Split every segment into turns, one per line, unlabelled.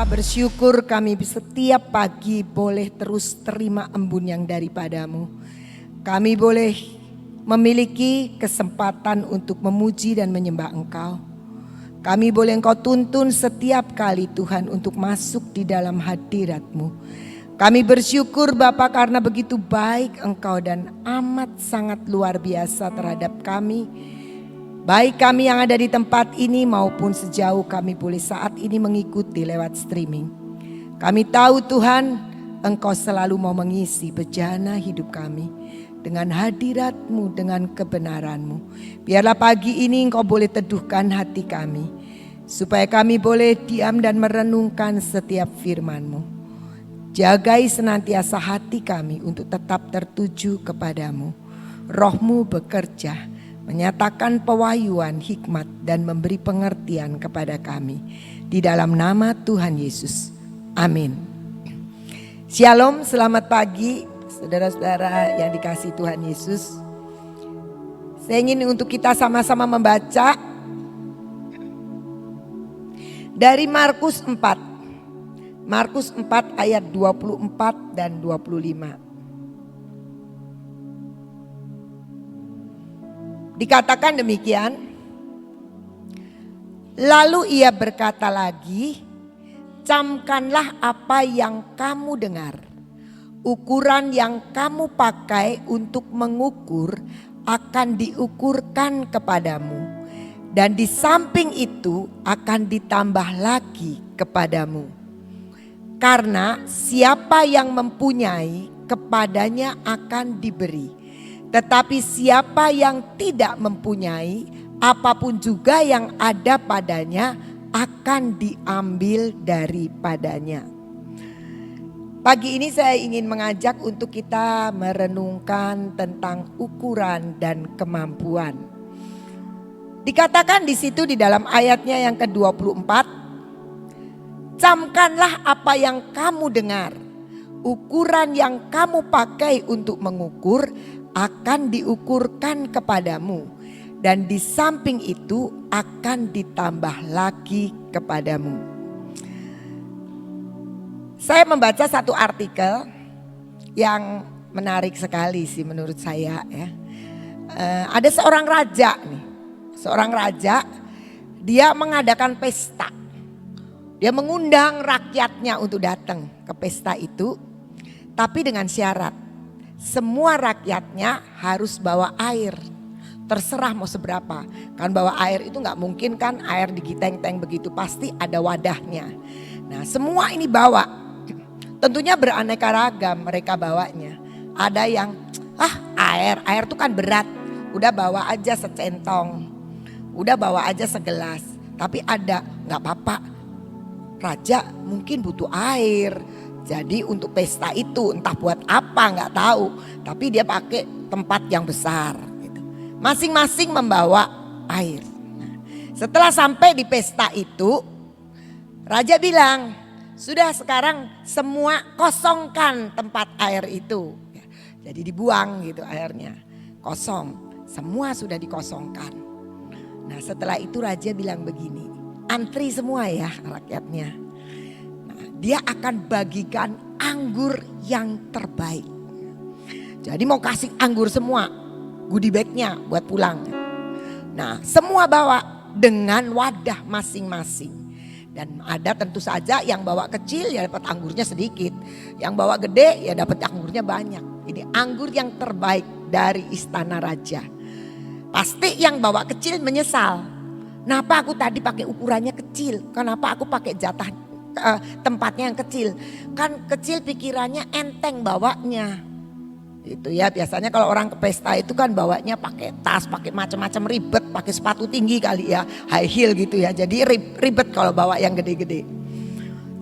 bersyukur kami setiap pagi boleh terus terima embun yang daripadamu. Kami boleh memiliki kesempatan untuk memuji dan menyembah Engkau. Kami boleh Engkau tuntun setiap kali Tuhan untuk masuk di dalam hadirat-Mu. Kami bersyukur Bapa karena begitu baik Engkau dan amat sangat luar biasa terhadap kami. Baik kami yang ada di tempat ini maupun sejauh kami boleh saat ini mengikuti lewat streaming. Kami tahu Tuhan, Engkau selalu mau mengisi bejana hidup kami dengan hadirat-Mu, dengan kebenaran-Mu. Biarlah pagi ini Engkau boleh teduhkan hati kami, supaya kami boleh diam dan merenungkan setiap firman-Mu. Jagai senantiasa hati kami untuk tetap tertuju kepadamu. Roh-Mu bekerja, menyatakan pewahyuan, hikmat dan memberi pengertian kepada kami. Di dalam nama Tuhan Yesus. Amin. Shalom, selamat pagi saudara-saudara yang dikasihi Tuhan Yesus. Saya ingin untuk kita sama-sama membaca dari Markus 4. Markus 4 ayat 24 dan 25. Dikatakan demikian, lalu ia berkata lagi, camkanlah apa yang kamu dengar. Ukuran yang kamu pakai untuk mengukur akan diukurkan kepadamu. Dan di samping itu akan ditambah lagi kepadamu. Karena siapa yang mempunyai kepadanya akan diberi. Tetapi siapa yang tidak mempunyai, apapun juga yang ada padanya akan diambil daripadanya. Pagi ini saya ingin mengajak untuk kita merenungkan tentang ukuran dan kemampuan. Dikatakan di situ di dalam ayatnya yang ke-24, camkanlah apa yang kamu dengar. Ukuran yang kamu pakai untuk mengukur akan diukurkan kepadamu. Dan di samping itu akan ditambah lagi kepadamu. Saya membaca satu artikel yang menarik sekali sih menurut saya ya. Ada seorang raja nih. Seorang raja, dia mengadakan pesta. Dia mengundang rakyatnya untuk datang ke pesta itu. Tapi dengan syarat, semua rakyatnya harus bawa air. Terserah mau seberapa. Kan bawa air itu gak mungkin kan air di giteng-teng begitu. Pasti ada wadahnya. Nah semua ini bawa. Tentunya beraneka ragam mereka bawanya. Ada yang air itu kan berat. Udah bawa aja secentong. Udah bawa aja segelas. Tapi ada gak apa-apa. Raja mungkin butuh air. Jadi untuk pesta itu entah buat apa gak tahu. Tapi dia pakai tempat yang besar. Gitu. Masing-masing membawa air. Nah, setelah sampai di pesta itu, raja bilang, sudah sekarang semua kosongkan tempat air itu. Jadi dibuang gitu airnya. Kosong. Semua sudah dikosongkan. Nah setelah itu raja bilang begini. Antri semua ya rakyatnya. Nah, dia akan bagikan anggur yang terbaik. Jadi mau kasih anggur semua. Goodie bagnya buat pulang. Nah semua bawa dengan wadah masing-masing. Dan ada tentu saja yang bawa kecil ya dapat anggurnya sedikit. Yang bawa gede ya dapat anggurnya banyak. Ini anggur yang terbaik dari istana raja. Pasti yang bawa kecil menyesal. Kenapa aku tadi pakai ukurannya kecil? Kenapa aku pakai jatah tempatnya yang kecil? Kan kecil pikirannya enteng bawanya. Itu ya biasanya kalau orang ke pesta itu kan bawanya pakai tas, pakai macam-macam ribet, pakai sepatu tinggi kali ya, high heel gitu ya. Jadi ribet kalau bawa yang gede-gede.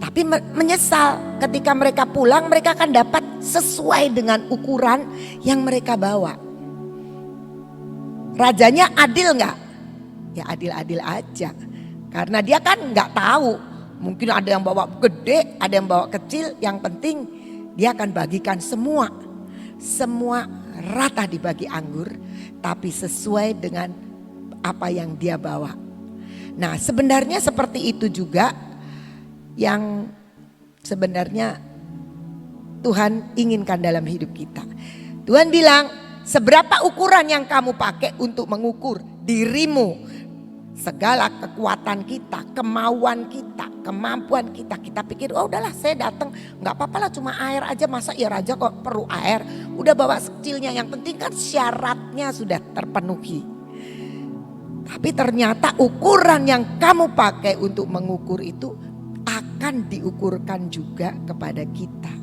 Tapi menyesal ketika mereka pulang mereka akan dapat sesuai dengan ukuran yang mereka bawa. Rajanya adil nggak? Ya adil-adil aja. Karena dia kan nggak tahu. Mungkin ada yang bawa gede, ada yang bawa kecil. Yang penting dia akan bagikan semua. Semua rata dibagi anggur. Tapi sesuai dengan apa yang dia bawa. Nah sebenarnya seperti itu juga yang sebenarnya Tuhan inginkan dalam hidup kita. Tuhan bilang, seberapa ukuran yang kamu pakai untuk mengukur dirimu, segala kekuatan kita, kemauan kita, kemampuan kita. Kita pikir, oh udahlah saya datang, gak apa-apa lah cuma air aja, masa ya raja kok perlu air. Udah bawa sekecilnya, yang penting kan syaratnya sudah terpenuhi. Tapi ternyata ukuran yang kamu pakai untuk mengukur itu akan diukurkan juga kepada kita.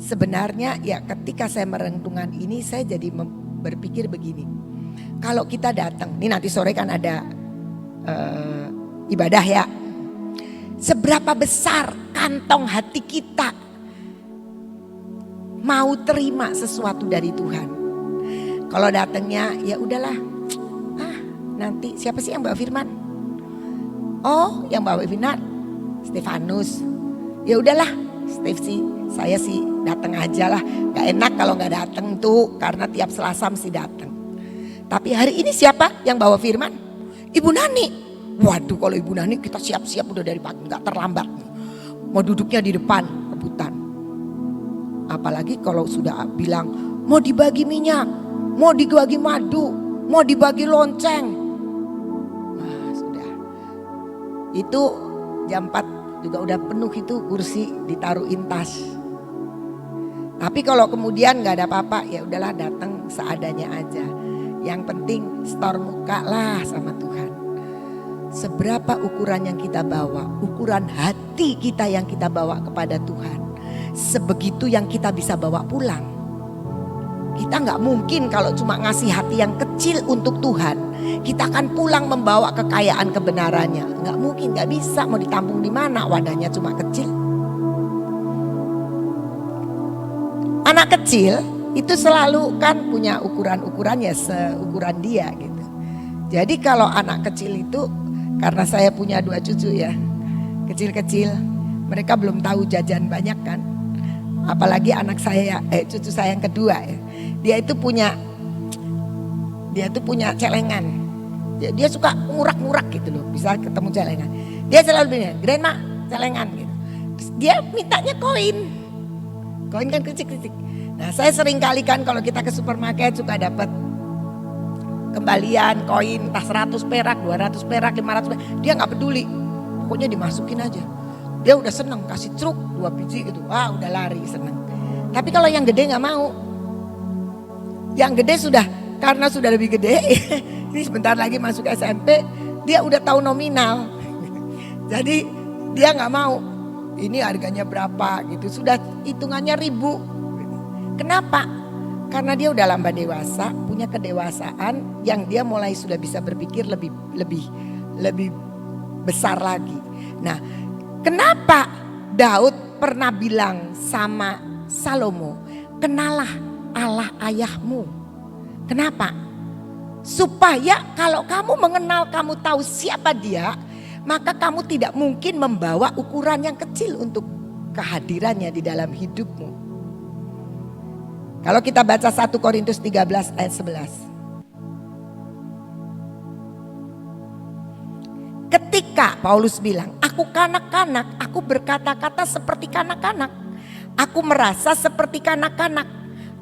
Sebenarnya ya ketika saya merenungkan ini saya jadi berpikir begini. Kalau kita datang, ini nanti sore kan ada ibadah ya. Seberapa besar kantong hati kita mau terima sesuatu dari Tuhan. Kalau datangnya ya udahlah, nanti siapa sih yang bawa firman? Oh yang bawa firman Stefanus. Ya udahlah Steve sih, saya sih datang aja lah. Gak enak kalau gak datang tuh, karena tiap Selasa mesti datang. Tapi hari ini siapa yang bawa firman? Ibu Nani. Waduh kalau Ibu Nani kita siap-siap udah dari pagi, gak terlambat. Mau duduknya di depan rebutan. Apalagi kalau sudah bilang mau dibagi minyak, mau dibagi madu, mau dibagi lonceng. Nah sudah. Itu jam 4 juga udah penuh itu kursi ditaruhin tas. Tapi kalau kemudian nggak ada apa-apa ya udahlah datang seadanya aja. Yang penting store muka lah sama Tuhan. Seberapa ukuran yang kita bawa, ukuran hati kita yang kita bawa kepada Tuhan, sebegitu yang kita bisa bawa pulang. Kita nggak mungkin kalau cuma ngasih hati yang kecil untuk Tuhan, kita akan pulang membawa kekayaan kebenarannya. Nggak mungkin, nggak bisa. Mau ditampung di mana? Wadahnya cuma kecil. Anak kecil itu selalu kan punya ukuran-ukuran ya seukuran dia gitu. Jadi kalau anak kecil itu, karena saya punya 2 cucu ya, kecil-kecil, mereka belum tahu jajan banyak kan. Apalagi anak saya, cucu saya yang kedua ya, dia itu punya celengan. Dia suka ngurak-ngurak gitu loh, bisa ketemu celengan. Dia selalu bilang, Grandma celengan gitu. Terus dia mintanya koin kan kecil-kecil. Nah saya sering kali kan kalau kita ke supermarket suka dapat kembalian koin, entah 100 perak, 200 perak, 500 perak. Dia gak peduli, pokoknya dimasukin aja. Dia udah seneng, kasih truk 2 biji gitu, wah udah lari seneng. Tapi kalau yang gede gak mau. Yang gede sudah, karena sudah lebih gede, ini sebentar lagi masuk SMP, dia udah tahu nominal. Jadi dia gak mau, ini harganya berapa gitu, sudah hitungannya 1000. Kenapa? Karena dia udah lambat dewasa, punya kedewasaan yang dia mulai sudah bisa berpikir lebih besar lagi. Nah, kenapa Daud pernah bilang sama Salomo, kenalah Allah ayahmu. Kenapa? Supaya kalau kamu mengenal, kamu tahu siapa dia, maka kamu tidak mungkin membawa ukuran yang kecil untuk kehadirannya di dalam hidupmu. Kalau kita baca 1 Korintus 13 ayat 11. Ketika Paulus bilang, aku kanak-kanak, aku berkata-kata seperti kanak-kanak. Aku merasa seperti kanak-kanak.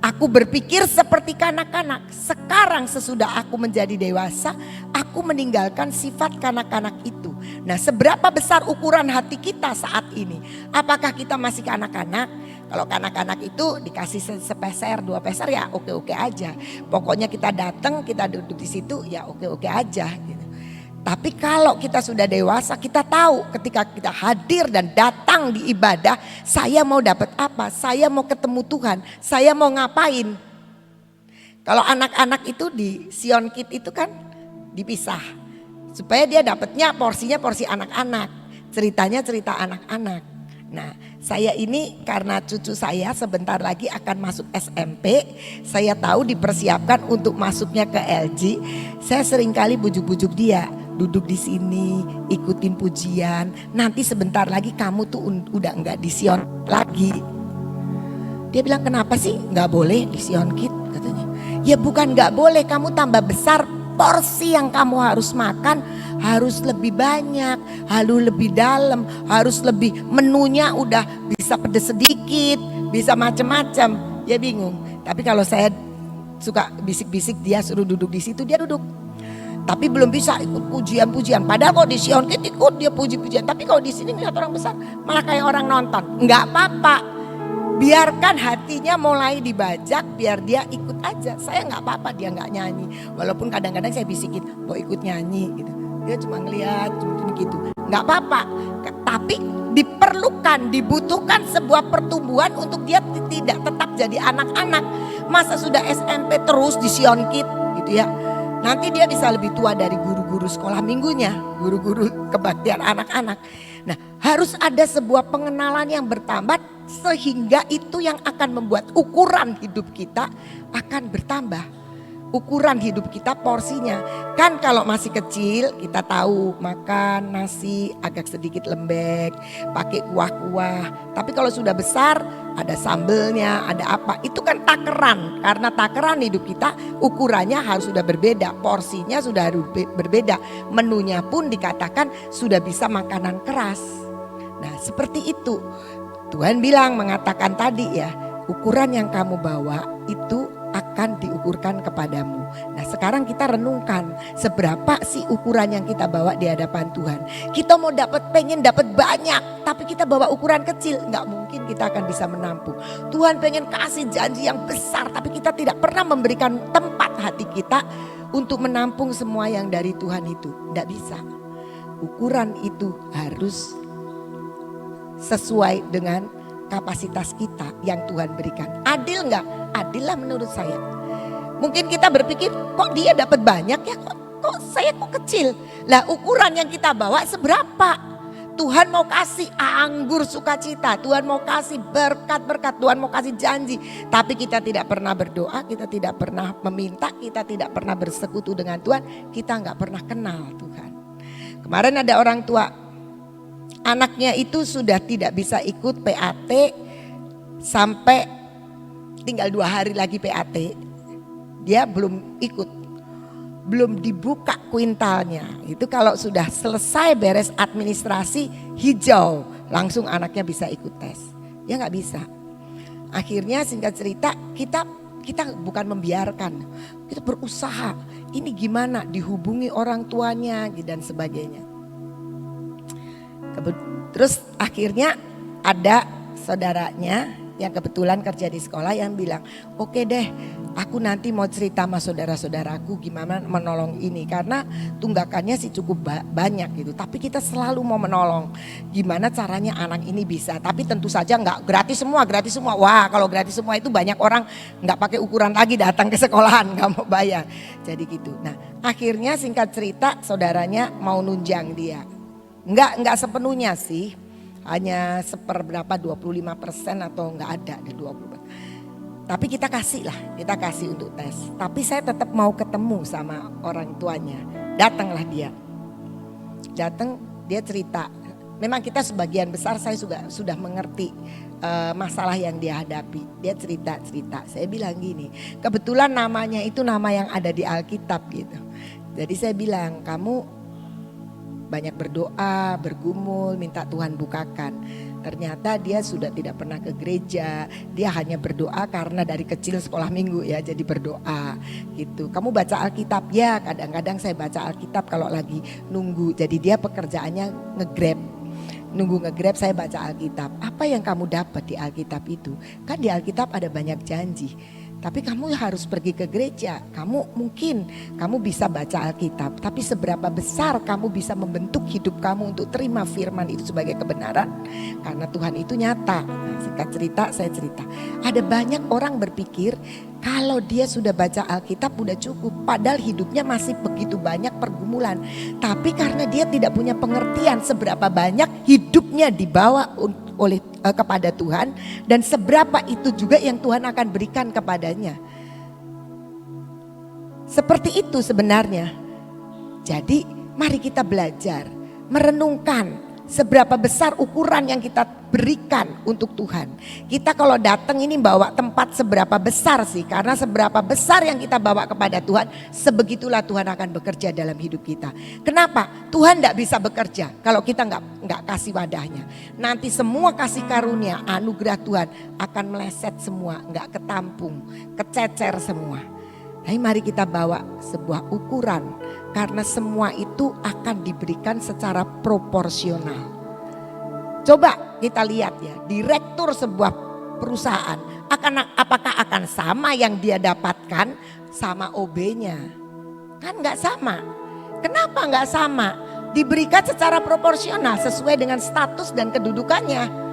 Aku berpikir seperti kanak-kanak. Sekarang sesudah aku menjadi dewasa, aku meninggalkan sifat kanak-kanak itu. Nah, seberapa besar ukuran hati kita saat ini? Apakah kita masih kanak-kanak? Kalau kanak-kanak itu dikasih sepeser, 2 peser ya oke-oke aja. Pokoknya kita datang, kita duduk di situ ya oke-oke aja gitu. Tapi kalau kita sudah dewasa, kita tahu ketika kita hadir dan datang di ibadah, saya mau dapat apa? Saya mau ketemu Tuhan, saya mau ngapain? Kalau anak-anak itu di Sion Kid itu kan dipisah. Supaya dia dapatnya porsinya porsi anak-anak, ceritanya cerita anak-anak. Nah, saya ini karena cucu saya sebentar lagi akan masuk SMP, saya tahu dipersiapkan untuk masuknya ke LG. Saya seringkali bujuk-bujuk dia, duduk di sini, ikutin pujian. Nanti sebentar lagi kamu tuh udah enggak di Sion lagi. Dia bilang, kenapa sih nggak boleh di Sion Kid katanya. Ya bukan nggak boleh, kamu tambah besar porsi yang kamu harus makan harus lebih banyak, harus lebih dalam, harus lebih, menunya udah bisa pedes sedikit, bisa macam-macam. Dia bingung. Tapi kalau saya suka bisik-bisik, dia suruh duduk di situ, dia duduk. Tapi belum bisa ikut pujian-pujian. Padahal kalau di Sion Kids ikut dia puji-pujian. Tapi kalau di sini ngeliat orang besar malah kayak orang nonton. Enggak apa-apa. Biarkan hatinya mulai dibajak, biar dia ikut aja. Saya nggak apa-apa dia nggak nyanyi. Walaupun kadang-kadang saya bisikin mau ikut nyanyi gitu. Dia cuma ngeliat cuma gitu. Nggak apa-apa. Tapi diperlukan, dibutuhkan sebuah pertumbuhan untuk dia tidak tetap jadi anak-anak. Masa sudah SMP terus di Sion Kids gitu ya. Nanti dia bisa lebih tua dari guru-guru sekolah minggunya, guru-guru kebaktian anak-anak. Nah, harus ada sebuah pengenalan yang bertambah sehingga itu yang akan membuat ukuran hidup kita akan bertambah. Ukuran hidup kita porsinya. Kan kalau masih kecil kita tahu makan nasi agak sedikit lembek, pakai kuah-kuah. Tapi kalau sudah besar ada sambelnya, ada apa. Itu kan takeran. Karena takeran hidup kita ukurannya harus sudah berbeda. Porsinya sudah harus berbeda. Menunya pun dikatakan sudah bisa makanan keras. Nah seperti itu. Tuhan bilang mengatakan tadi ya. Ukuran yang kamu bawa itu akan diukurkan kepadamu. Nah sekarang kita renungkan seberapa sih ukuran yang kita bawa di hadapan Tuhan. Kita mau pengen dapat banyak tapi kita bawa ukuran kecil, nggak mungkin kita akan bisa menampung. Tuhan pengen kasih janji yang besar tapi kita tidak pernah memberikan tempat hati kita untuk menampung semua yang dari Tuhan itu. Nggak bisa. Ukuran itu harus sesuai dengan kapasitas kita yang Tuhan berikan. Adil nggak? Adil lah menurut saya. Mungkin kita berpikir kok dia dapat banyak ya, kok saya kok kecil. Lah ukuran yang kita bawa seberapa? Tuhan mau kasih anggur sukacita, Tuhan mau kasih berkat-berkat, Tuhan mau kasih janji. Tapi kita tidak pernah berdoa, kita tidak pernah meminta, kita tidak pernah bersekutu dengan Tuhan, kita nggak pernah kenal Tuhan. Kemarin ada orang tua, anaknya itu sudah tidak bisa ikut PAT sampai tinggal 2 hari lagi PAT. Dia belum ikut, belum dibuka kuintalnya. Itu kalau sudah selesai beres administrasi hijau, langsung anaknya bisa ikut tes. Dia nggak bisa. Akhirnya singkat cerita kita bukan membiarkan, kita berusaha. Ini gimana? Dihubungi orang tuanya dan sebagainya. Terus akhirnya ada saudaranya yang kebetulan kerja di sekolah yang bilang, oke deh aku nanti mau cerita sama saudara-saudaraku gimana menolong ini. Karena tunggakannya sih cukup banyak gitu. Tapi kita selalu mau menolong. Gimana caranya anak ini bisa. Tapi tentu saja nggak gratis semua, gratis semua. Wah kalau gratis semua itu banyak orang nggak pakai ukuran lagi datang ke sekolahan, nggak mau bayar. Jadi gitu. Nah akhirnya singkat cerita saudaranya mau nunjang dia. Enggak sepenuhnya sih, hanya seperberapa 25% atau enggak ada di 20%. Tapi kita kasih untuk tes. Tapi saya tetap mau ketemu sama orang tuanya. Datanglah dia. Datang dia cerita. Memang kita sebagian besar saya sudah mengerti masalah yang dia hadapi. Dia cerita. Saya bilang gini, kebetulan namanya itu nama yang ada di Alkitab gitu. Jadi saya bilang kamu banyak berdoa, bergumul, minta Tuhan bukakan. Ternyata dia sudah tidak pernah ke gereja. Dia hanya berdoa karena dari kecil sekolah minggu ya, jadi berdoa gitu. Kamu baca Alkitab? Ya kadang-kadang saya baca Alkitab kalau lagi nunggu. Jadi dia pekerjaannya nge-grab. Nunggu nge-grab saya baca Alkitab. Apa yang kamu dapat di Alkitab itu? Kan di Alkitab ada banyak janji. Tapi kamu harus pergi ke gereja. Kamu bisa baca Alkitab. Tapi seberapa besar kamu bisa membentuk hidup kamu untuk terima firman itu sebagai kebenaran. Karena Tuhan itu nyata. Nah, singkat cerita saya cerita. Ada banyak orang berpikir kalau dia sudah baca Alkitab udah cukup. Padahal hidupnya masih begitu banyak pergumulan. Tapi karena dia tidak punya pengertian seberapa banyak hidupnya dibawa kepada Tuhan dan seberapa itu juga yang Tuhan akan berikan kepadanya. Seperti itu sebenarnya. Jadi mari kita belajar merenungkan seberapa besar ukuran yang kita berikan untuk Tuhan. Kita kalau datang ini bawa tempat seberapa besar sih? Karena seberapa besar yang kita bawa kepada Tuhan, sebegitulah Tuhan akan bekerja dalam hidup kita. Kenapa? Tuhan tidak bisa bekerja kalau kita nggak kasih wadahnya. Nanti semua kasih karunia, anugerah Tuhan akan meleset semua, nggak ketampung, kececer semua. Tapi mari kita bawa sebuah ukuran, karena semua itu akan diberikan secara proporsional. Coba kita lihat ya, direktur sebuah perusahaan apakah akan sama yang dia dapatkan sama OB-nya? Kan nggak sama. Kenapa nggak sama? Diberikan secara proporsional sesuai dengan status dan kedudukannya.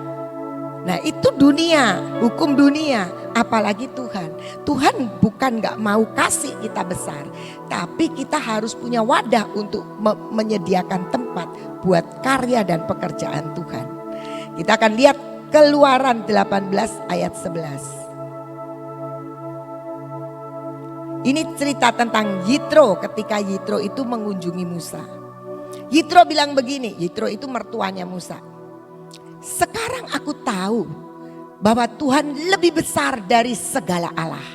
Nah itu dunia, hukum dunia, apalagi Tuhan. Tuhan bukan nggak mau kasih kita besar, tapi kita harus punya wadah untuk menyediakan tempat buat karya dan pekerjaan Tuhan. Kita akan lihat Keluaran 18 ayat 11. Ini cerita tentang Yitro ketika Yitro itu mengunjungi Musa. Yitro bilang begini, Yitro itu mertuanya Musa. Sekarang aku tahu bahwa Tuhan lebih besar dari segala Allah.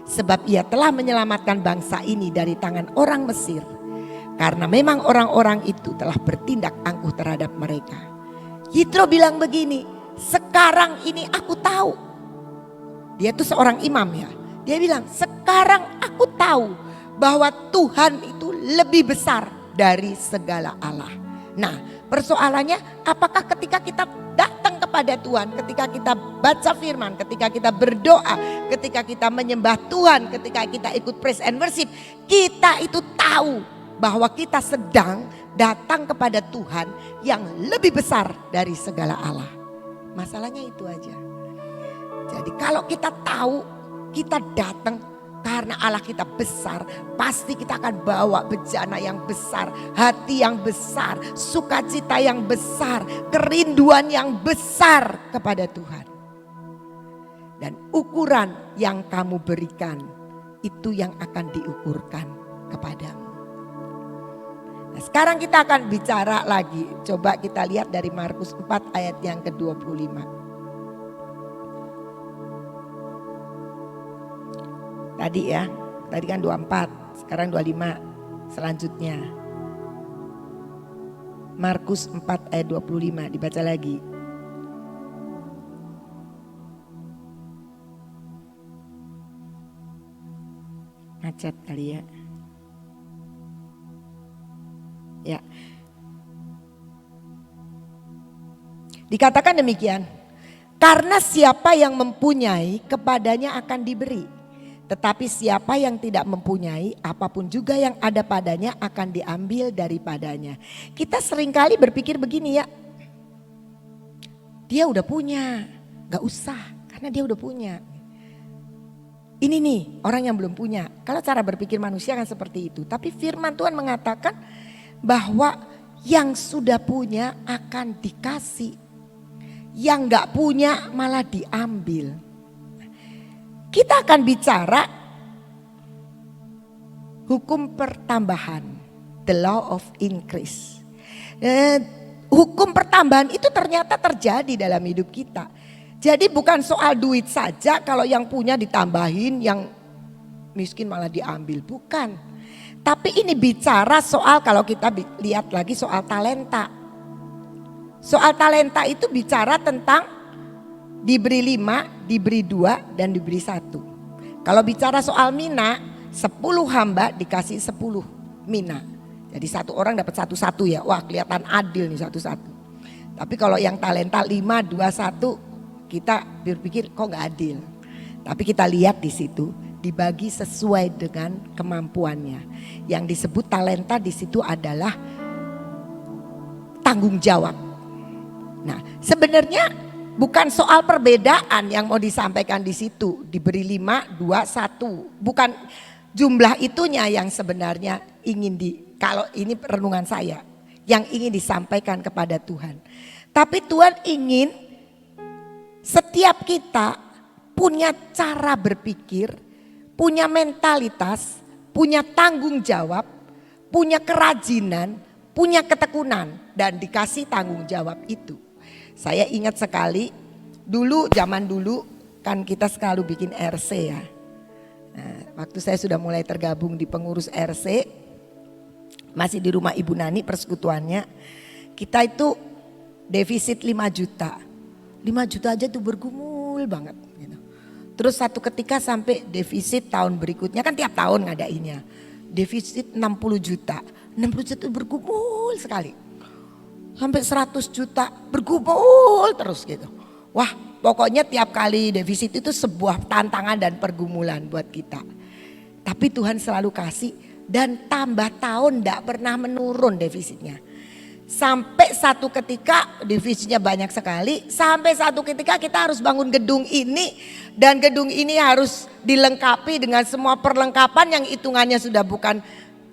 Sebab ia telah menyelamatkan bangsa ini dari tangan orang Mesir. Karena memang orang-orang itu telah bertindak angkuh terhadap mereka. Yitro bilang begini, sekarang ini aku tahu. Dia tuh seorang imam ya. Dia bilang, sekarang aku tahu bahwa Tuhan itu lebih besar dari segala Allah. Nah, persoalannya apakah ketika kita datang kepada Tuhan, ketika kita baca firman, ketika kita berdoa, ketika kita menyembah Tuhan, ketika kita ikut praise and worship, kita itu tahu bahwa kita sedang datang kepada Tuhan yang lebih besar dari segala Allah. Masalahnya itu aja. Jadi kalau kita tahu kita datang karena Allah kita besar, pasti kita akan bawa bejana yang besar, hati yang besar, sukacita yang besar, kerinduan yang besar kepada Tuhan. Dan ukuran yang kamu berikan itu yang akan diukurkan kepadamu. Nah, sekarang kita akan bicara lagi. Coba kita lihat dari Markus 4 ayat yang ke-25. Tadi ya, tadi kan 24, sekarang 25. Selanjutnya Markus 4 ayat 25, dibaca lagi. Macet kali ya. Ya. Dikatakan demikian, karena siapa yang mempunyai kepadanya akan diberi, tetapi siapa yang tidak mempunyai apapun juga yang ada padanya akan diambil daripadanya. Kita seringkali berpikir begini ya, dia udah punya, gak usah karena dia udah punya. Ini nih orang yang belum punya. Kalau cara berpikir manusia kan seperti itu, tapi firman Tuhan mengatakan bahwa yang sudah punya akan dikasih, yang gak punya malah diambil. Kita akan bicara hukum pertambahan, the law of increase. Hukum pertambahan itu ternyata terjadi dalam hidup kita. Jadi bukan soal duit saja, kalau yang punya ditambahin, yang miskin malah diambil, bukan. Tapi ini bicara soal, kalau kita lihat lagi soal talenta. Soal talenta itu bicara tentang diberi 5, diberi 2, dan diberi 1. Kalau bicara soal mina, 10 hamba dikasih 10 mina. Jadi satu orang dapat satu-satu ya. Wah, kelihatan adil nih satu-satu. Tapi kalau yang talenta 5, 2, 1, kita berpikir kok gak adil. Tapi kita lihat di situ dibagi sesuai dengan kemampuannya. Yang disebut talenta di situ adalah tanggung jawab. Nah, sebenarnya bukan soal perbedaan yang mau disampaikan di situ. Diberi 5, 2, 1. Bukan jumlah itunya yang sebenarnya ingin kalau ini renungan saya, yang ingin disampaikan kepada Tuhan. Tapi Tuhan ingin setiap kita punya cara berpikir, punya mentalitas, punya tanggung jawab, punya kerajinan, punya ketekunan, dan dikasih tanggung jawab itu. Saya ingat sekali zaman dulu kan kita selalu bikin RC ya. Nah, waktu saya sudah mulai tergabung di pengurus RC, masih di rumah Ibu Nani persekutuannya, kita itu defisit 5 juta. 5 juta aja tuh bergumul banget gitu. Terus satu ketika sampai defisit tahun berikutnya, kan tiap tahun ngadainnya. Defisit 60 juta. 60 juta itu bergumul sekali. Sampai 100 juta bergumul terus gitu. Wah, pokoknya tiap kali defisit itu sebuah tantangan dan pergumulan buat kita. Tapi Tuhan selalu kasih dan tambah tahun tidak pernah menurun defisitnya. Sampai satu ketika defisitnya banyak sekali. Sampai satu ketika kita harus bangun gedung ini. Dan gedung ini harus dilengkapi dengan semua perlengkapan yang hitungannya sudah bukan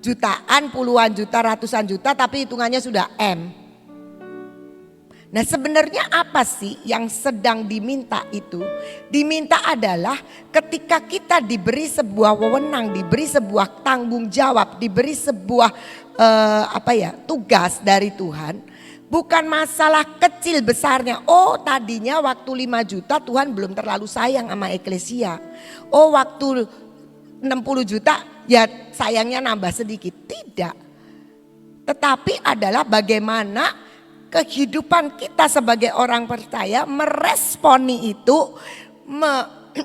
jutaan, puluhan juta, ratusan juta, tapi hitungannya sudah M. Nah sebenarnya apa sih yang sedang diminta itu? Diminta adalah ketika kita diberi sebuah wewenang, diberi sebuah tanggung jawab, diberi sebuah tugas dari Tuhan. Bukan masalah kecil besarnya. Oh tadinya waktu 5 juta Tuhan belum terlalu sayang sama eklesia. Oh waktu 60 juta ya sayangnya nambah sedikit. Tidak. Tetapi adalah bagaimana kehidupan kita sebagai orang percaya meresponi itu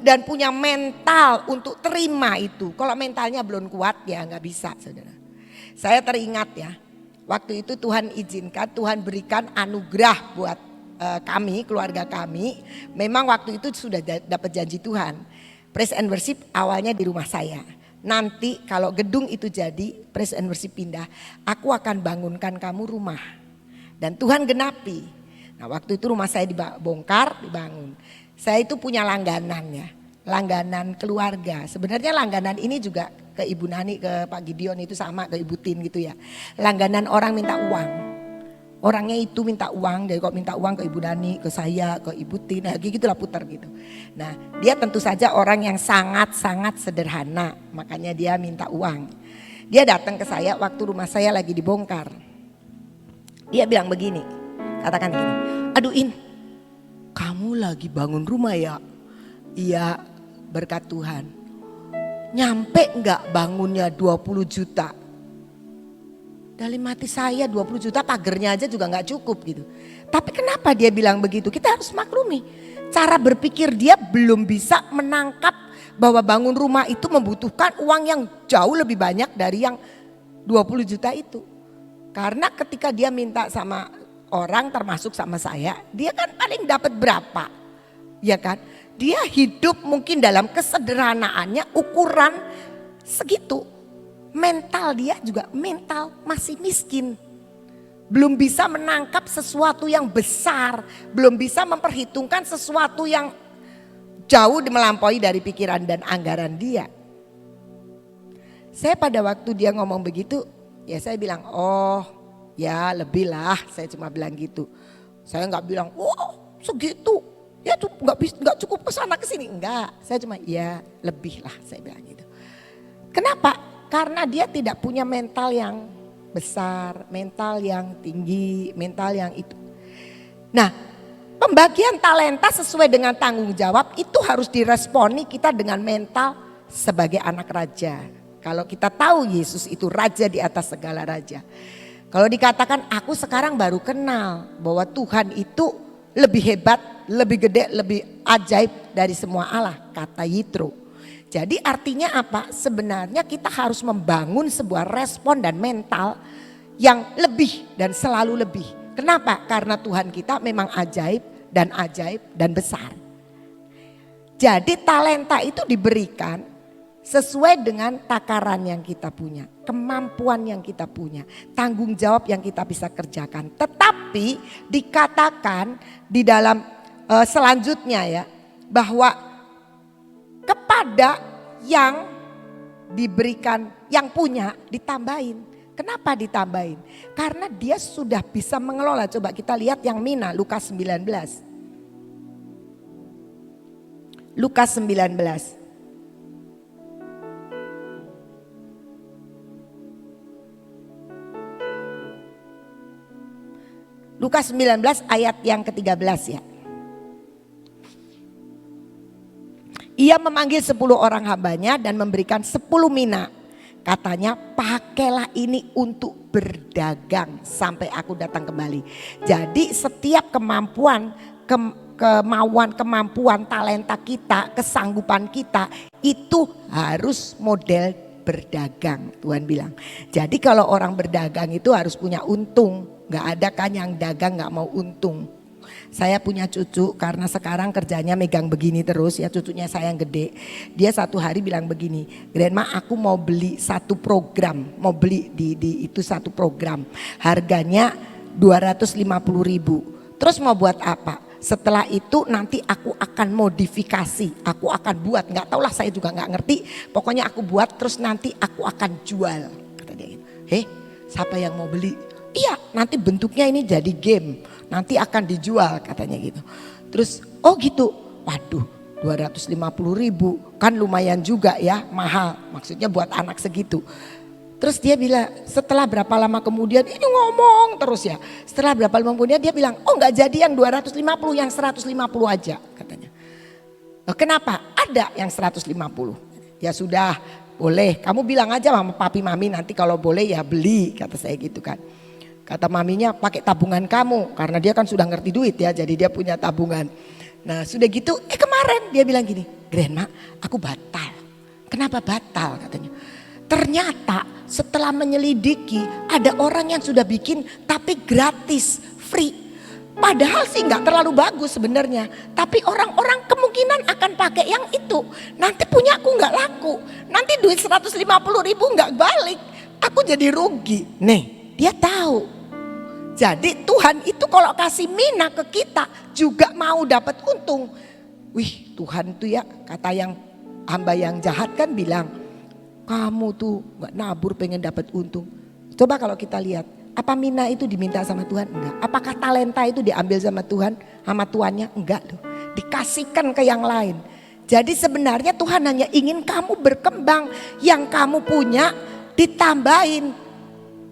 dan punya mental untuk terima itu. Kalau mentalnya belum kuat ya nggak bisa saudara. Saya teringat ya waktu itu Tuhan izinkan, Tuhan berikan anugerah buat kami, keluarga kami. Memang waktu itu sudah dapat janji Tuhan. Praise and worship awalnya di rumah saya. Nanti kalau gedung itu jadi praise and worship pindah, aku akan bangunkan kamu rumah. Dan Tuhan genapi. Nah waktu itu rumah saya dibongkar, dibangun. Saya itu punya langganan ya. Langganan keluarga. Sebenarnya langganan ini juga ke Ibu Nani, ke Pak Gideon itu sama, ke Ibu Tin gitu ya. Langganan orang minta uang. Orangnya itu minta uang, dari kok minta uang ke Ibu Nani, ke saya, ke Ibu Tin. Nah gitulah putar gitu. Nah dia tentu saja orang yang sangat-sangat sederhana. Makanya dia minta uang. Dia datang ke saya waktu rumah saya lagi dibongkar. Dia bilang begini, katakan gini, aduh In, kamu lagi bangun rumah ya? Iya berkat Tuhan. Nyampe enggak bangunnya 20 juta? Dalam hati saya 20 juta pagernya aja juga enggak cukup gitu. Tapi kenapa dia bilang begitu? Kita harus maklumi. Cara berpikir dia belum bisa menangkap bahwa bangun rumah itu membutuhkan uang yang jauh lebih banyak dari yang 20 juta itu. Karena ketika dia minta sama orang termasuk sama saya, dia kan paling dapat berapa? Ya kan? Dia hidup mungkin dalam kesederhanaannya ukuran segitu. Mental dia juga mental masih miskin. Belum bisa menangkap sesuatu yang besar, belum bisa memperhitungkan sesuatu yang jauh melampaui dari pikiran dan anggaran dia. Saya pada waktu dia ngomong begitu, ya saya bilang, oh ya lebih lah, saya cuma bilang gitu. Saya nggak bilang, wow segitu, ya nggak cukup kesana kesini, enggak. Saya cuma ya lebih lah, saya bilang gitu. Kenapa? Karena dia tidak punya mental yang besar, mental yang tinggi, mental yang itu. Nah pembagian talenta sesuai dengan tanggung jawab itu harus diresponi kita dengan mental sebagai anak raja. Kalau kita tahu Yesus itu raja di atas segala raja. Kalau dikatakan aku sekarang baru kenal bahwa Tuhan itu lebih hebat, lebih gede, lebih ajaib dari semua Allah, kata Yitro. Jadi artinya apa? Sebenarnya kita harus membangun sebuah respon dan mental yang lebih dan selalu lebih. Kenapa? Karena Tuhan kita memang ajaib dan besar. Jadi talenta itu diberikan sesuai dengan takaran yang kita punya, kemampuan yang kita punya, tanggung jawab yang kita bisa kerjakan. Tetapi dikatakan di dalam selanjutnya ya, bahwa kepada yang diberikan, yang punya ditambahin. Kenapa ditambahin? Karena dia sudah bisa mengelola. Coba kita lihat yang Mina, Lukas 19. Lukas 19. Lukas 19 ayat yang ke-13 ya. Ia memanggil 10 orang hambanya dan memberikan 10 mina. Katanya, pakailah ini untuk berdagang sampai aku datang kembali. Jadi setiap kemampuan, kemampuan, talenta kita, kesanggupan kita itu harus model berdagang. Tuhan bilang. Jadi kalau orang berdagang itu harus punya untung. Gak ada kan yang dagang gak mau untung. Saya punya cucu karena sekarang kerjanya megang begini terus ya, cucunya saya yang gede. Dia satu hari bilang begini, Grandma aku mau beli satu program, mau beli di itu satu program. Harganya 250.000. Terus mau buat apa? Setelah itu nanti aku akan modifikasi, aku akan buat, nggak tahu lah saya juga nggak ngerti. Pokoknya aku buat terus nanti aku akan jual. Kata dia gitu. Siapa yang mau beli? Iya, nanti bentuknya ini jadi game, nanti akan dijual katanya gitu. Terus oh gitu, waduh 250.000 kan lumayan juga ya, mahal maksudnya buat anak segitu. Terus dia bilang setelah berapa lama kemudian ini ngomong terus ya. Setelah berapa lama kemudian dia bilang oh nggak jadi yang 250 yang 150 aja katanya. Kenapa? Ada yang 150. Ya sudah boleh kamu bilang aja sama papi mami nanti kalau boleh ya beli kata saya gitu kan. Kata maminya pakai tabungan kamu karena dia kan sudah ngerti duit ya jadi dia punya tabungan. Nah sudah gitu kemarin dia bilang gini Grandma aku batal. Kenapa batal katanya. Ternyata setelah menyelidiki ada orang yang sudah bikin tapi gratis free. Padahal sih nggak terlalu bagus sebenarnya. Tapi orang-orang kemungkinan akan pakai yang itu. Nanti punya aku nggak laku. Nanti duit 150.000 nggak balik. Aku jadi rugi. Nih dia tahu. Jadi Tuhan itu kalau kasih mina ke kita juga mau dapat untung. Wih Tuhan tuh ya kata yang hamba yang jahat kan bilang kamu tuh gak nabur pengen dapat untung. Coba kalau kita lihat apa mina itu diminta sama Tuhan? Enggak. Apakah talenta itu diambil sama Tuhan sama tuannya? Enggak loh. Dikasihkan ke yang lain. Jadi sebenarnya Tuhan hanya ingin kamu berkembang. Yang kamu punya ditambahin.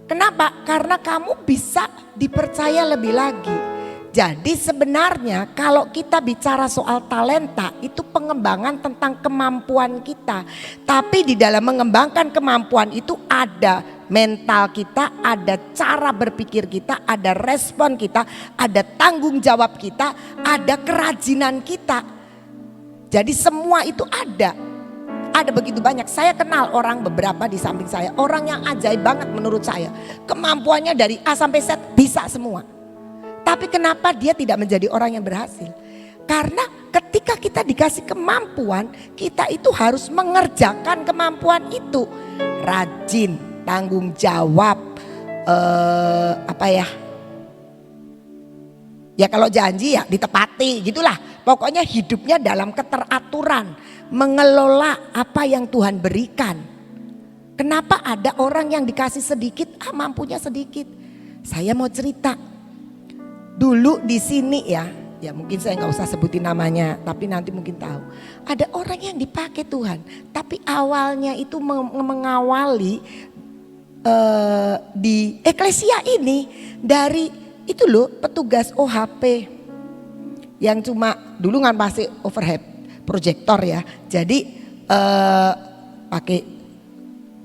Kenapa? Karena kamu bisa dipercaya lebih lagi. Jadi sebenarnya kalau kita bicara soal talenta itu pengembangan tentang kemampuan kita. Tapi di dalam mengembangkan kemampuan itu ada mental kita, ada cara berpikir kita, ada respon kita, ada tanggung jawab kita, ada kerajinan kita. Jadi semua itu ada. Ada begitu banyak, saya kenal orang beberapa di samping saya. Orang yang ajaib banget menurut saya. Kemampuannya dari A sampai Z bisa semua. Tapi kenapa dia tidak menjadi orang yang berhasil? Karena ketika kita dikasih kemampuan, kita itu harus mengerjakan kemampuan itu. Rajin, tanggung jawab, ya kalau janji ya ditepati gitulah. Pokoknya hidupnya dalam keteraturan. Mengelola apa yang Tuhan berikan. Kenapa ada orang yang dikasih sedikit, mampunya sedikit. Saya mau cerita. Dulu di sini ya mungkin saya nggak usah sebutin namanya, tapi nanti mungkin tahu. Ada orang yang dipakai Tuhan, tapi awalnya itu mengawali di eklesia ini dari itu loh petugas OHP yang cuma dulu kan pasti overhead. Proyektor ya, jadi pakai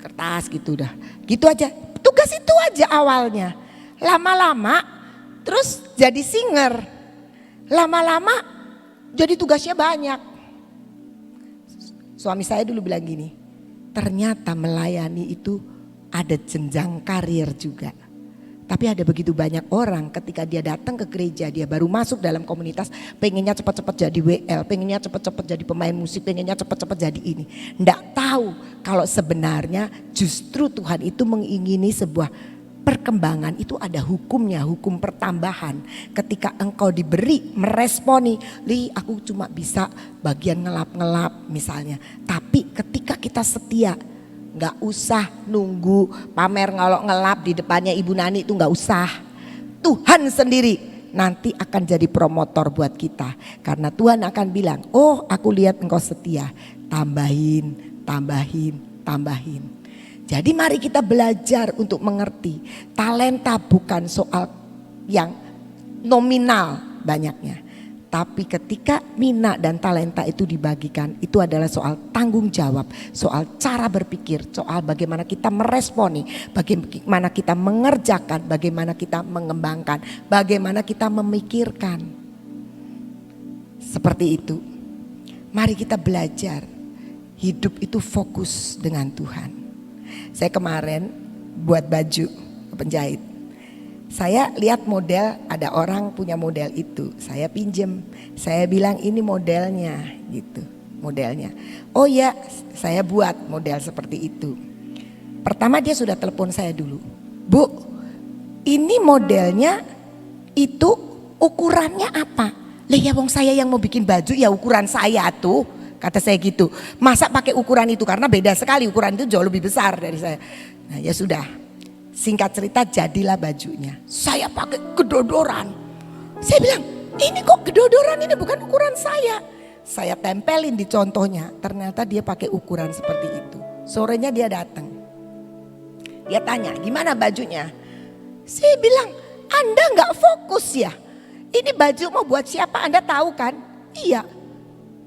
kertas gitu dah, gitu aja. Tugas itu aja awalnya. Lama-lama terus jadi singer, lama-lama jadi tugasnya banyak. Suami saya dulu bilang gini, ternyata melayani itu ada jenjang karir juga. Tapi ada begitu banyak orang ketika dia datang ke gereja, dia baru masuk dalam komunitas, pengennya cepat-cepat jadi WL, pengennya cepat-cepat jadi pemain musik, pengennya cepat-cepat jadi ini. Nggak tahu kalau sebenarnya justru Tuhan itu mengingini sebuah perkembangan itu ada hukumnya, hukum pertambahan. Ketika engkau diberi meresponi, aku cuma bisa bagian ngelap-ngelap misalnya. Tapi ketika kita setia, nggak usah nunggu pamer ngelap di depannya Ibu Nani, itu nggak usah. Tuhan sendiri nanti akan jadi promotor buat kita. Karena Tuhan akan bilang, oh aku lihat engkau setia, tambahin. Jadi mari kita belajar untuk mengerti talenta bukan soal yang nominal banyaknya. Tapi ketika mina dan talenta itu dibagikan, itu adalah soal tanggung jawab, soal cara berpikir, soal bagaimana kita meresponi, bagaimana kita mengerjakan, bagaimana kita mengembangkan, bagaimana kita memikirkan. Seperti itu. Mari kita belajar hidup itu fokus dengan Tuhan. Saya kemarin buat baju penjahit. Saya lihat model, ada orang punya model itu, saya pinjem, saya bilang ini modelnya gitu, modelnya. Oh ya, saya buat model seperti itu. Pertama dia sudah telepon saya dulu, Bu, ini modelnya itu ukurannya apa? Lah ya wong saya yang mau bikin baju ya ukuran saya tuh, kata saya gitu. Masa pakai ukuran itu, karena beda sekali, ukuran itu jauh lebih besar dari saya. Nah ya sudah. Singkat cerita jadilah bajunya. Saya pakai gedodoran. Saya bilang ini kok gedodoran, ini bukan ukuran saya. Saya tempelin di contohnya. Ternyata dia pakai ukuran seperti itu. Sorenya dia datang. Dia tanya gimana bajunya. Saya bilang Anda gak fokus ya. Ini baju mau buat siapa Anda tahu kan? Iya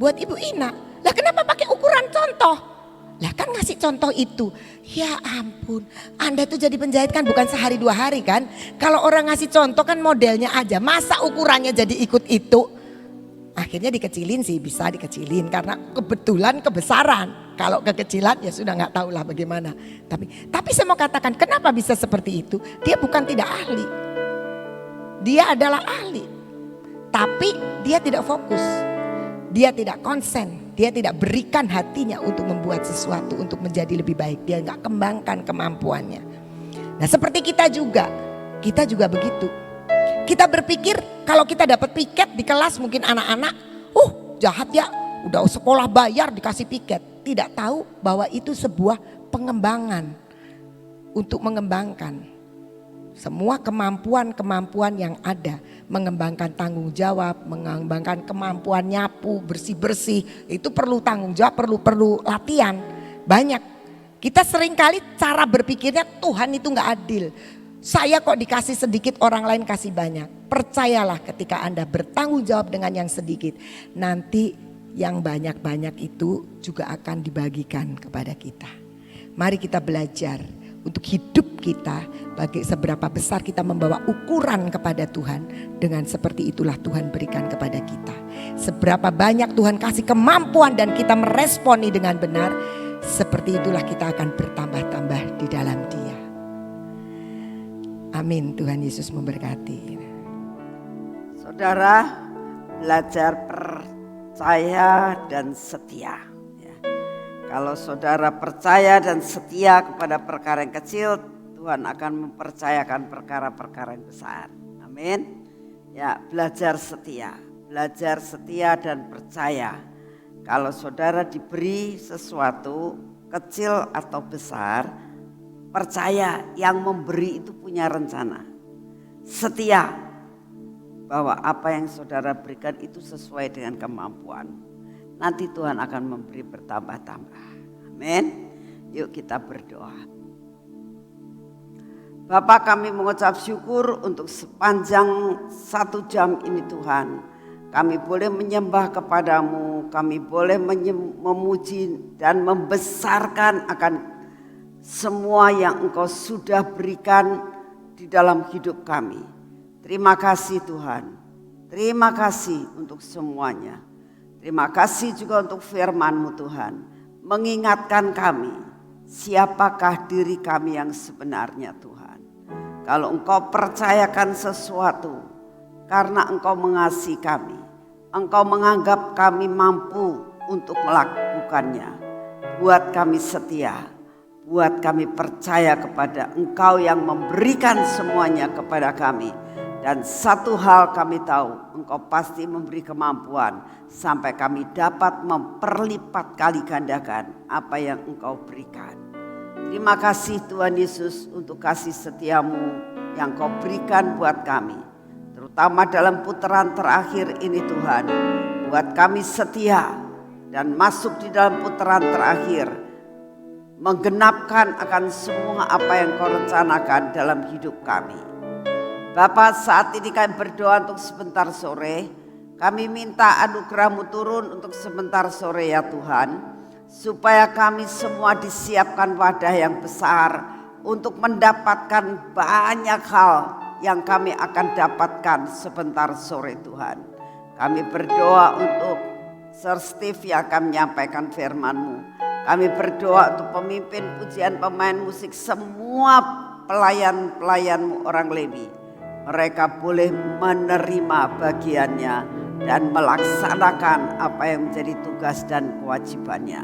buat Ibu Ina. Lah kenapa pakai ukuran contoh? Lah kan ngasih contoh itu. Ya ampun, Anda tuh jadi penjahit kan bukan sehari 2 hari kan. Kalau orang ngasih contoh kan modelnya aja, masa ukurannya jadi ikut itu. Akhirnya dikecilin sih, bisa dikecilin karena kebetulan kebesaran. Kalau kekecilan ya sudah gak tahu lah bagaimana. Tapi saya mau katakan kenapa bisa seperti itu. Dia bukan tidak ahli, dia adalah ahli. Tapi dia tidak fokus, dia tidak konsen. Dia tidak berikan hatinya untuk membuat sesuatu untuk menjadi lebih baik. Dia gak kembangkan kemampuannya. Nah seperti kita juga begitu. Kita berpikir kalau kita dapat piket di kelas, mungkin anak-anak, jahat ya, udah sekolah bayar dikasih piket. Tidak tahu bahwa itu sebuah pengembangan untuk mengembangkan semua kemampuan-kemampuan yang ada. Mengembangkan tanggung jawab, mengembangkan kemampuan nyapu, bersih-bersih. Itu perlu tanggung jawab, perlu latihan. Banyak. Kita seringkali cara berpikirnya Tuhan itu gak adil. Saya kok dikasih sedikit, orang lain kasih banyak. Percayalah ketika Anda bertanggung jawab dengan yang sedikit, nanti yang banyak-banyak itu juga akan dibagikan kepada kita. Mari kita belajar untuk hidup kita, bagi seberapa besar kita membawa ukuran kepada Tuhan, dengan seperti itulah Tuhan berikan kepada kita. Seberapa banyak Tuhan kasih kemampuan dan kita meresponi dengan benar, seperti itulah kita akan bertambah-tambah di dalam Dia. Amin. Tuhan Yesus memberkati.
Saudara, belajar percaya dan setia. Kalau saudara percaya dan setia kepada perkara yang kecil, Tuhan akan mempercayakan perkara-perkara yang besar. Amin. Ya, belajar setia dan percaya. Kalau saudara diberi sesuatu kecil atau besar, percaya yang memberi itu punya rencana. Setia bahwa apa yang saudara berikan itu sesuai dengan kemampuan. Nanti Tuhan akan memberi bertambah-tambah. Amin. Yuk kita berdoa. Bapa, kami mengucap syukur untuk sepanjang 1 jam ini Tuhan. Kami boleh menyembah kepadamu, kami boleh memuji dan membesarkan akan semua yang Engkau sudah berikan di dalam hidup kami. Terima kasih Tuhan. Terima kasih untuk semuanya. Terima kasih juga untuk firman-Mu Tuhan, mengingatkan kami siapakah diri kami yang sebenarnya Tuhan. Kalau Engkau percayakan sesuatu karena Engkau mengasihi kami, Engkau menganggap kami mampu untuk melakukannya. Buat kami setia, buat kami percaya kepada Engkau yang memberikan semuanya kepada kami. Dan satu hal kami tahu, Engkau pasti memberi kemampuan sampai kami dapat memperlipat kali gandakan apa yang Engkau berikan. Terima kasih Tuhan Yesus untuk kasih setiamu yang Kau berikan buat kami. Terutama dalam putaran terakhir ini Tuhan, buat kami setia dan masuk di dalam putaran terakhir, menggenapkan akan semua apa yang Kau rencanakan dalam hidup kami. Bapa, saat ini kami berdoa untuk sebentar sore. Kami minta anugerah-Mu turun untuk sebentar sore ya Tuhan. Supaya kami semua disiapkan wadah yang besar untuk mendapatkan banyak hal yang kami akan dapatkan sebentar sore Tuhan. Kami berdoa untuk Sir Steve yang akan menyampaikan firman-Mu. Kami berdoa untuk pemimpin pujian, pemain musik, semua pelayan-pelayan-Mu orang Lewi. Mereka boleh menerima bagiannya dan melaksanakan apa yang menjadi tugas dan kewajibannya.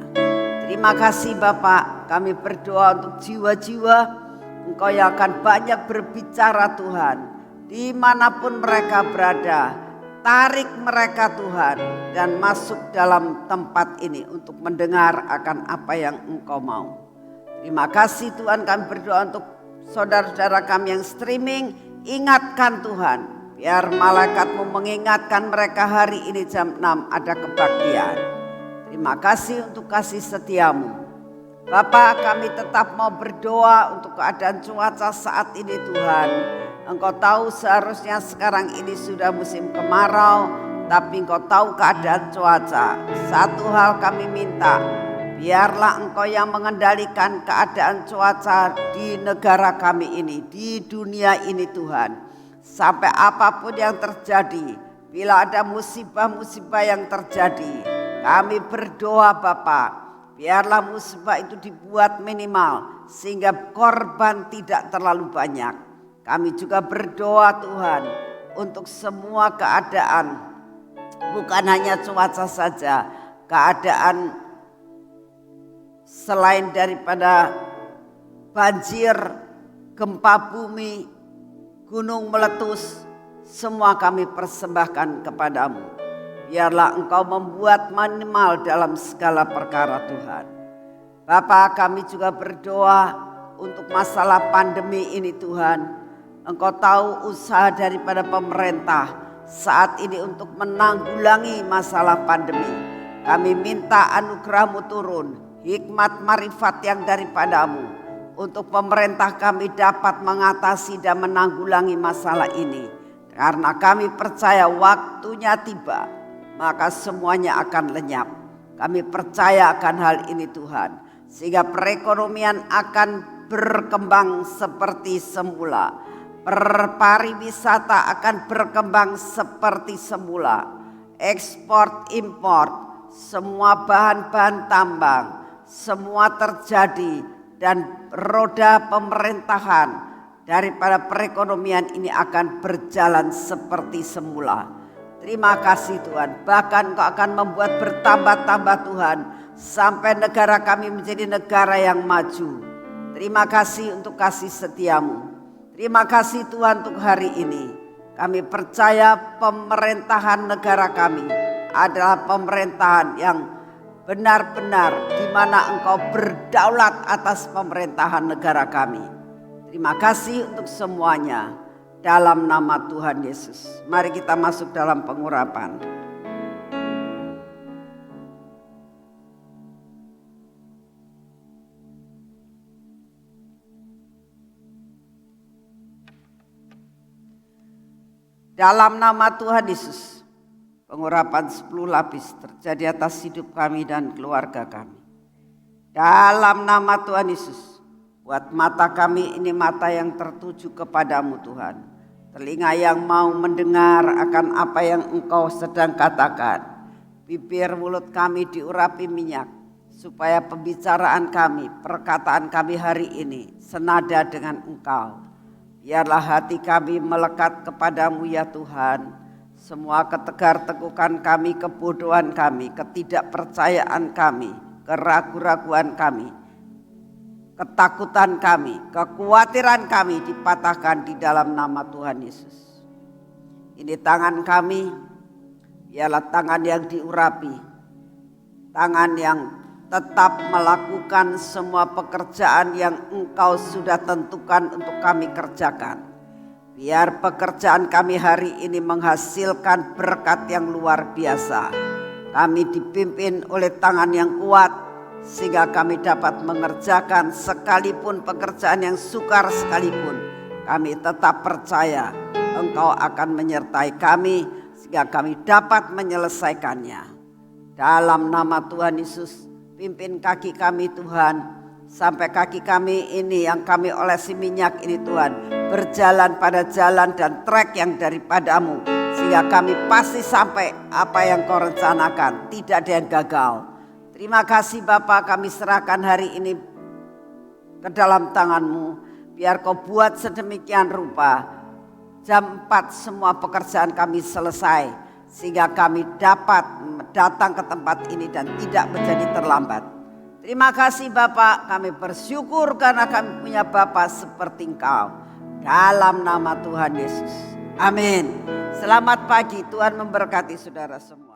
Terima kasih Bapak, kami berdoa untuk jiwa-jiwa Engkau yang akan banyak berbicara Tuhan. Dimanapun mereka berada, tarik mereka Tuhan dan masuk dalam tempat ini untuk mendengar akan apa yang Engkau mau. Terima kasih Tuhan, kami berdoa untuk saudara-saudara kami yang streaming. Ingatkan Tuhan, biar malaikat-Mu mengingatkan mereka hari ini jam 6 ada kebaktian. Terima kasih untuk kasih setia-Mu. Bapak, kami tetap mau berdoa untuk keadaan cuaca saat ini Tuhan. Engkau tahu seharusnya sekarang ini sudah musim kemarau, tapi Engkau tahu keadaan cuaca. Satu hal kami minta, biarlah Engkau yang mengendalikan keadaan cuaca di negara kami ini, di dunia ini Tuhan. Sampai apapun yang terjadi, bila ada musibah-musibah yang terjadi, kami berdoa Bapa, biarlah musibah itu dibuat minimal sehingga korban tidak terlalu banyak. Kami juga berdoa Tuhan untuk semua keadaan, bukan hanya cuaca saja, keadaan selain daripada banjir, gempa bumi, gunung meletus, semua kami persembahkan kepadamu. Biarlah Engkau membuat minimal dalam segala perkara Tuhan. Bapa, kami juga berdoa untuk masalah pandemi ini Tuhan. Engkau tahu usaha daripada pemerintah saat ini untuk menanggulangi masalah pandemi. Kami minta anugerah-Mu turun, hikmat marifat yang daripadamu untuk pemerintah kami dapat mengatasi dan menanggulangi masalah ini. Karena kami percaya waktunya tiba, maka semuanya akan lenyap. Kami percaya akan hal ini Tuhan, sehingga perekonomian akan berkembang seperti semula. Pariwisata akan berkembang seperti semula. Ekspor impor, semua bahan-bahan tambang, semua terjadi dan roda pemerintahan daripada perekonomian ini akan berjalan seperti semula. Terima kasih Tuhan, bahkan Engkau akan membuat bertambah-tambah Tuhan sampai negara kami menjadi negara yang maju. Terima kasih untuk kasih setia-Mu. Terima kasih Tuhan untuk hari ini. Kami percaya pemerintahan negara kami adalah pemerintahan yang benar-benar di mana Engkau berdaulat atas pemerintahan negara kami. Terima kasih untuk semuanya. Dalam nama Tuhan Yesus. Mari kita masuk dalam pengurapan. Dalam nama Tuhan Yesus, pengurapan 10 lapis terjadi atas hidup kami dan keluarga kami. Dalam nama Tuhan Yesus, buat mata kami ini mata yang tertuju kepadamu Tuhan. Telinga yang mau mendengar akan apa yang Engkau sedang katakan. Bibir mulut kami diurapi minyak, supaya pembicaraan kami, perkataan kami hari ini senada dengan Engkau. Biarlah hati kami melekat kepadamu ya Tuhan. Semua ketegar-tegukan kami, kebodohan kami, ketidakpercayaan kami, keraguan-raguan kami, ketakutan kami, kekhawatiran kami dipatahkan di dalam nama Tuhan Yesus. Ini tangan kami, biarlah tangan yang diurapi, tangan yang tetap melakukan semua pekerjaan yang Engkau sudah tentukan untuk kami kerjakan. Biar pekerjaan kami hari ini menghasilkan berkat yang luar biasa. Kami dipimpin oleh tangan yang kuat sehingga kami dapat mengerjakan sekalipun pekerjaan yang sukar sekalipun. Kami tetap percaya Engkau akan menyertai kami sehingga kami dapat menyelesaikannya. Dalam nama Tuhan Yesus, pimpin kaki kami Tuhan. Sampai kaki kami ini yang kami olesi minyak ini Tuhan, berjalan pada jalan dan trek yang daripadamu. Sehingga kami pasti sampai apa yang kau rencanakan, tidak ada yang gagal. Terima kasih Bapa, kami serahkan hari ini ke dalam tangan-Mu. Biar kau buat sedemikian rupa, jam 4 semua pekerjaan kami selesai. Sehingga kami dapat datang ke tempat ini dan tidak menjadi terlambat. Terima kasih Bapak, kami bersyukur karena kami punya Bapak seperti Engkau. Dalam nama Tuhan Yesus. Amin. Selamat pagi, Tuhan memberkati saudara semua.